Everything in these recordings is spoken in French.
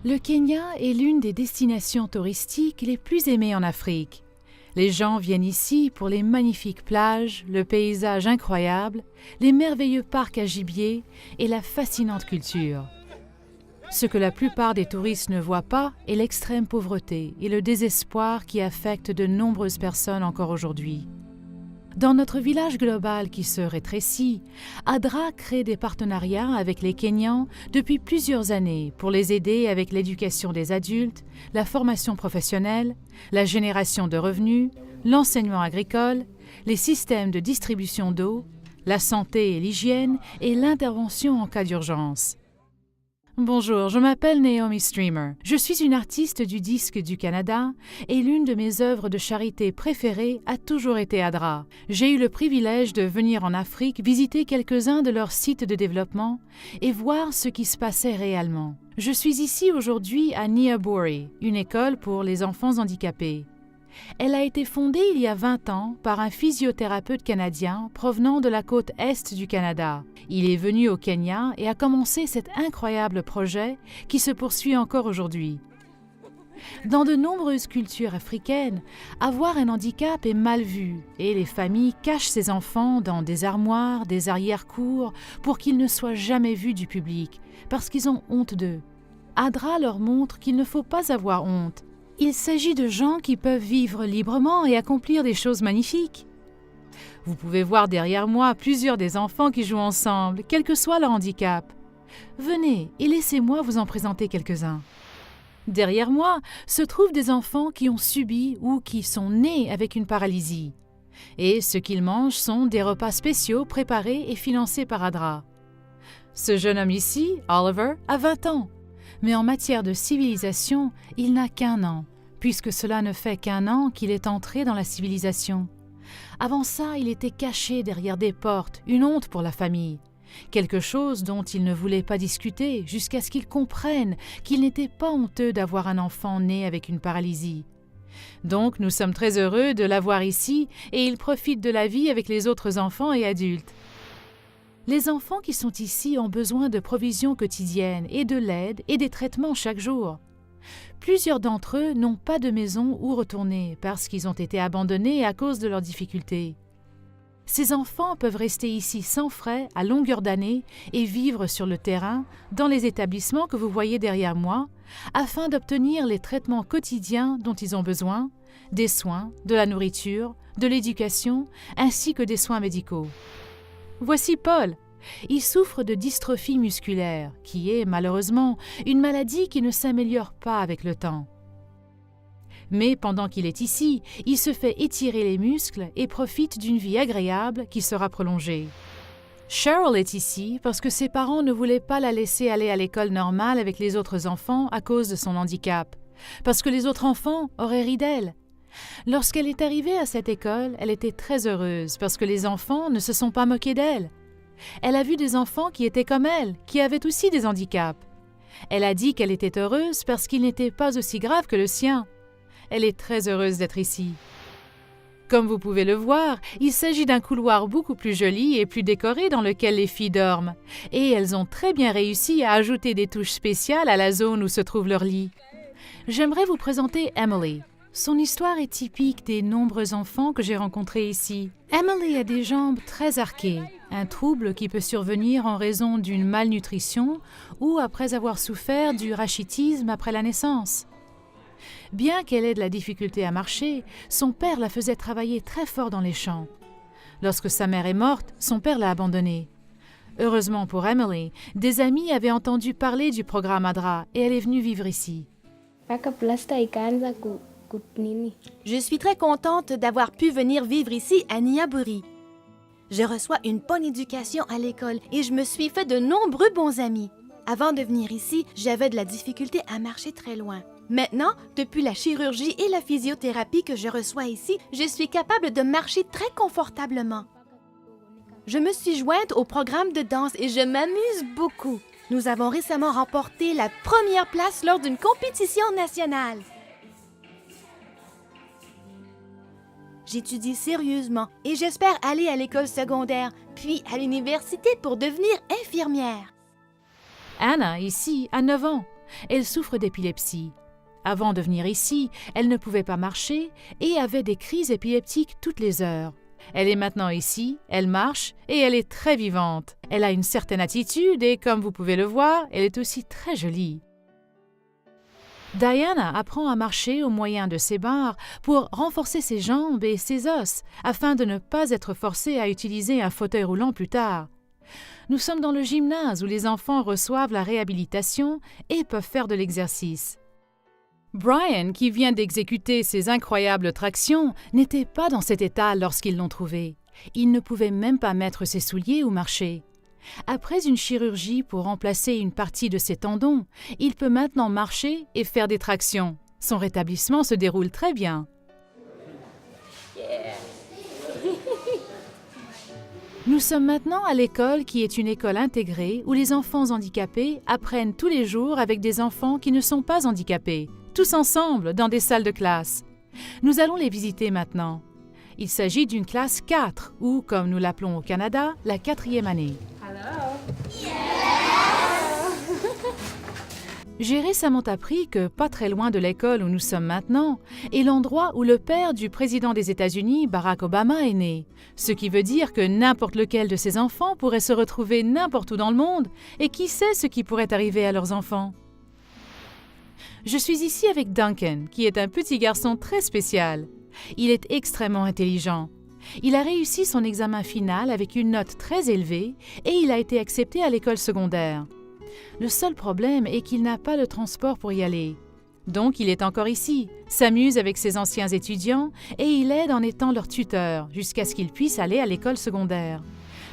Le Kenya est l'une des destinations touristiques les plus aimées en Afrique. Les gens viennent ici pour les magnifiques plages, le paysage incroyable, les merveilleux parcs à gibier et la fascinante culture. Ce que la plupart des touristes ne voient pas est l'extrême pauvreté et le désespoir qui affectent de nombreuses personnes encore aujourd'hui. Dans notre village global qui se rétrécit, ADRA crée des partenariats avec les Kenyans depuis plusieurs années pour les aider avec l'éducation des adultes, la formation professionnelle, la génération de revenus, l'enseignement agricole, les systèmes de distribution d'eau, la santé et l'hygiène et l'intervention en cas d'urgence. Bonjour, je m'appelle Naomi Streamer. Je suis une artiste du disque du Canada et l'une de mes œuvres de charité préférées a toujours été ADRA. J'ai eu le privilège de venir en Afrique visiter quelques-uns de leurs sites de développement et voir ce qui se passait réellement. Je suis ici aujourd'hui à Niabori, une école pour les enfants handicapés. Elle a été fondée il y a 20 ans par un physiothérapeute canadien provenant de la côte est du Canada. Il est venu au Kenya et a commencé cet incroyable projet qui se poursuit encore aujourd'hui. Dans de nombreuses cultures africaines, avoir un handicap est mal vu et les familles cachent ces enfants dans des armoires, des arrière-cours pour qu'ils ne soient jamais vus du public parce qu'ils ont honte d'eux. ADRA leur montre qu'il ne faut pas avoir honte. Il s'agit de gens qui peuvent vivre librement et accomplir des choses magnifiques. Vous pouvez voir derrière moi plusieurs des enfants qui jouent ensemble, quel que soit leur handicap. Venez et laissez-moi vous en présenter quelques-uns. Derrière moi se trouvent des enfants qui ont subi ou qui sont nés avec une paralysie. Et ce qu'ils mangent sont des repas spéciaux préparés et financés par ADRA. Ce jeune homme ici, Oliver, a 20 ans. Mais en matière de civilisation, il n'a qu'1 an, puisque cela ne fait qu'1 an qu'il est entré dans la civilisation. Avant ça, il était caché derrière des portes, une honte pour la famille. Quelque chose dont il ne voulait pas discuter jusqu'à ce qu'il comprenne qu'il n'était pas honteux d'avoir un enfant né avec une paralysie. Donc nous sommes très heureux de l'avoir ici et il profite de la vie avec les autres enfants et adultes. Les enfants qui sont ici ont besoin de provisions quotidiennes et de l'aide et des traitements chaque jour. Plusieurs d'entre eux n'ont pas de maison où retourner parce qu'ils ont été abandonnés à cause de leurs difficultés. Ces enfants peuvent rester ici sans frais à longueur d'année et vivre sur le terrain, dans les établissements que vous voyez derrière moi, afin d'obtenir les traitements quotidiens dont ils ont besoin, des soins, de la nourriture, de l'éducation, ainsi que des soins médicaux. Voici Paul. Il souffre de dystrophie musculaire, qui est malheureusement une maladie qui ne s'améliore pas avec le temps. Mais pendant qu'il est ici, il se fait étirer les muscles et profite d'une vie agréable qui sera prolongée. Cheryl est ici parce que ses parents ne voulaient pas la laisser aller à l'école normale avec les autres enfants à cause de son handicap, parce que les autres enfants auraient ri d'elle. Lorsqu'elle est arrivée à cette école, elle était très heureuse parce que les enfants ne se sont pas moqués d'elle. Elle a vu des enfants qui étaient comme elle, qui avaient aussi des handicaps. Elle a dit qu'elle était heureuse parce qu'il n'était pas aussi grave que le sien. Elle est très heureuse d'être ici. Comme vous pouvez le voir, il s'agit d'un couloir beaucoup plus joli et plus décoré dans lequel les filles dorment. Et elles ont très bien réussi à ajouter des touches spéciales à la zone où se trouve leur lit. J'aimerais vous présenter Emily. Son histoire est typique des nombreux enfants que j'ai rencontrés ici. Emily a des jambes très arquées, un trouble qui peut survenir en raison d'une malnutrition ou après avoir souffert du rachitisme après la naissance. Bien qu'elle ait de la difficulté à marcher, son père la faisait travailler très fort dans les champs. Lorsque sa mère est morte, son père l'a abandonnée. Heureusement pour Emily, des amis avaient entendu parler du programme ADRA et elle est venue vivre ici. Je suis très contente d'avoir pu venir vivre ici à Nyaburi. Je reçois une bonne éducation à l'école et je me suis fait de nombreux bons amis. Avant de venir ici, j'avais de la difficulté à marcher très loin. Maintenant, depuis la chirurgie et la physiothérapie que je reçois ici, je suis capable de marcher très confortablement. Je me suis jointe au programme de danse et je m'amuse beaucoup. Nous avons récemment remporté la première place lors d'une compétition nationale. J'étudie sérieusement et j'espère aller à l'école secondaire, puis à l'université pour devenir infirmière. Anna, ici, a 9 ans. Elle souffre d'épilepsie. Avant de venir ici, elle ne pouvait pas marcher et avait des crises épileptiques toutes les heures. Elle est maintenant ici, elle marche et elle est très vivante. Elle a une certaine attitude et, comme vous pouvez le voir, elle est aussi très jolie. Diana apprend à marcher au moyen de ses barres pour renforcer ses jambes et ses os afin de ne pas être forcée à utiliser un fauteuil roulant plus tard. Nous sommes dans le gymnase où les enfants reçoivent la réhabilitation et peuvent faire de l'exercice. Brian, qui vient d'exécuter ses incroyables tractions, n'était pas dans cet état lorsqu'ils l'ont trouvé. Il ne pouvait même pas mettre ses souliers ou marcher. Après une chirurgie pour remplacer une partie de ses tendons, il peut maintenant marcher et faire des tractions. Son rétablissement se déroule très bien. Nous sommes maintenant à l'école qui est une école intégrée où les enfants handicapés apprennent tous les jours avec des enfants qui ne sont pas handicapés, tous ensemble dans des salles de classe. Nous allons les visiter maintenant. Il s'agit d'une classe 4 ou, comme nous l'appelons au Canada, la 4e année. J'ai récemment appris que, pas très loin de l'école où nous sommes maintenant, est l'endroit où le père du président des États-Unis, Barack Obama, est né. Ce qui veut dire que n'importe lequel de ses enfants pourrait se retrouver n'importe où dans le monde, et qui sait ce qui pourrait arriver à leurs enfants. Je suis ici avec Duncan, qui est un petit garçon très spécial. Il est extrêmement intelligent. Il a réussi son examen final avec une note très élevée et il a été accepté à l'école secondaire. Le seul problème est qu'il n'a pas de transport pour y aller. Donc il est encore ici, s'amuse avec ses anciens étudiants et il aide en étant leur tuteur jusqu'à ce qu'il puisse aller à l'école secondaire.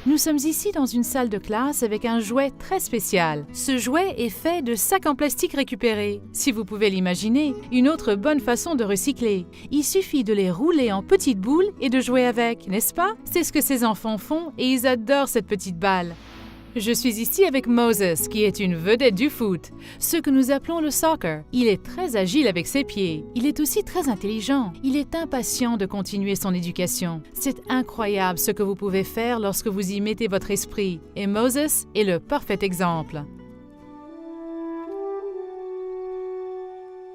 Nous sommes ici dans une salle de classe avec un jouet très spécial. Ce jouet est fait de sacs en plastique récupérés. Si vous pouvez l'imaginer, une autre bonne façon de recycler. Il suffit de les rouler en petites boules et de jouer avec, n'est-ce pas? C'est ce que ces enfants font et ils adorent cette petite balle. Je suis ici avec Moses, qui est une vedette du foot, ce que nous appelons le soccer. Il est très agile avec ses pieds. Il est aussi très intelligent. Il est impatient de continuer son éducation. C'est incroyable ce que vous pouvez faire lorsque vous y mettez votre esprit. Et Moses est le parfait exemple.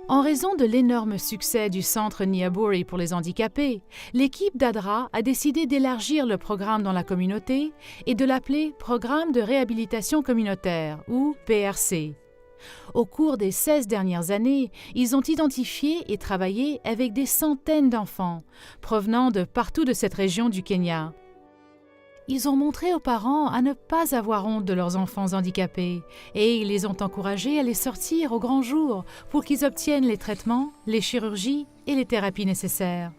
En raison de l'énorme succès du centre Nyaburi pour les handicapés, l'équipe d'ADRA a décidé d'élargir le programme dans la communauté et de l'appeler Programme de réhabilitation communautaire, ou PRC. Au cours des 16 dernières années, ils ont identifié et travaillé avec des centaines d'enfants, provenant de partout de cette région du Kenya. Ils ont montré aux parents à ne pas avoir honte de leurs enfants handicapés et ils les ont encouragés à les sortir au grand jour pour qu'ils obtiennent les traitements, les chirurgies et les thérapies nécessaires.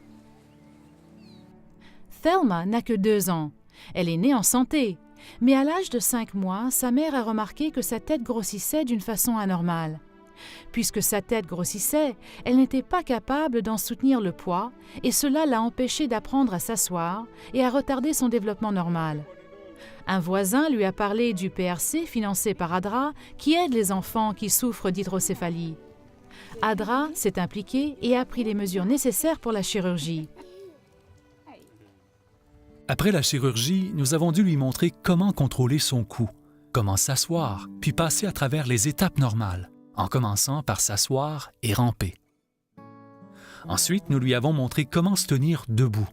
Thelma n'a que 2 ans. Elle est née en santé, mais à l'âge de 5 mois, sa mère a remarqué que sa tête grossissait d'une façon anormale. Puisque sa tête grossissait, elle n'était pas capable d'en soutenir le poids et cela l'a empêchée d'apprendre à s'asseoir et à retarder son développement normal. Un voisin lui a parlé du PRC financé par ADRA qui aide les enfants qui souffrent d'hydrocéphalie. ADRA s'est impliqué et a pris les mesures nécessaires pour la chirurgie. Après la chirurgie, nous avons dû lui montrer comment contrôler son cou, comment s'asseoir, puis passer à travers les étapes normales, en commençant par s'asseoir et ramper. Ensuite, nous lui avons montré comment se tenir debout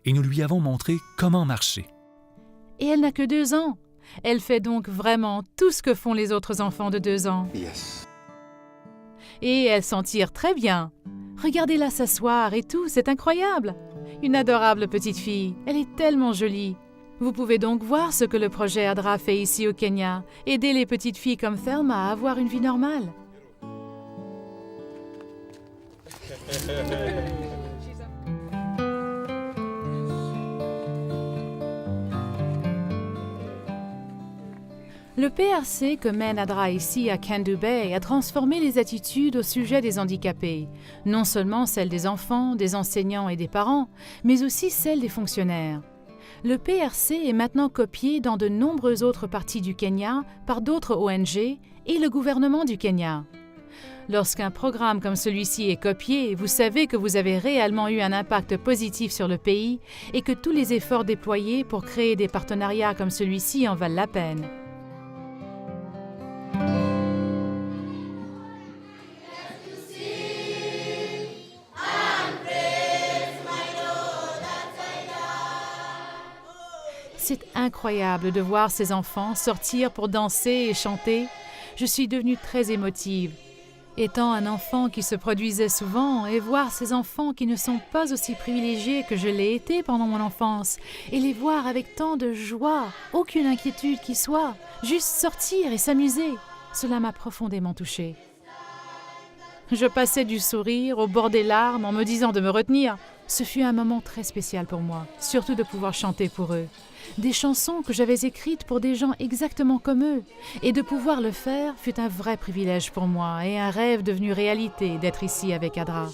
et nous lui avons montré comment marcher. Et elle n'a que 2 ans. Elle fait donc vraiment tout ce que font les autres enfants de 2 ans. Yes. Et elle s'en tire très bien. Regardez-la s'asseoir et tout, c'est incroyable. Une adorable petite fille, elle est tellement jolie. Vous pouvez donc voir ce que le projet ADRA fait ici au Kenya, aider les petites filles comme Thelma à avoir une vie normale. Le PRC que mène ADRA ici à Kendu Bay a transformé les attitudes au sujet des handicapés, non seulement celles des enfants, des enseignants et des parents, mais aussi celles des fonctionnaires. Le PRC est maintenant copié dans de nombreuses autres parties du Kenya par d'autres ONG et le gouvernement du Kenya. Lorsqu'un programme comme celui-ci est copié, vous savez que vous avez réellement eu un impact positif sur le pays et que tous les efforts déployés pour créer des partenariats comme celui-ci en valent la peine. C'est incroyable de voir ces enfants sortir pour danser et chanter. Je suis devenue très émotive. Étant un enfant qui se produisait souvent, et voir ces enfants qui ne sont pas aussi privilégiés que je l'ai été pendant mon enfance, et les voir avec tant de joie, aucune inquiétude qui soit, juste sortir et s'amuser, cela m'a profondément touchée. Je passais du sourire au bord des larmes en me disant de me retenir. Ce fut un moment très spécial pour moi, surtout de pouvoir chanter pour eux. Des chansons que j'avais écrites pour des gens exactement comme eux. Et de pouvoir le faire fut un vrai privilège pour moi et un rêve devenu réalité d'être ici avec ADRA.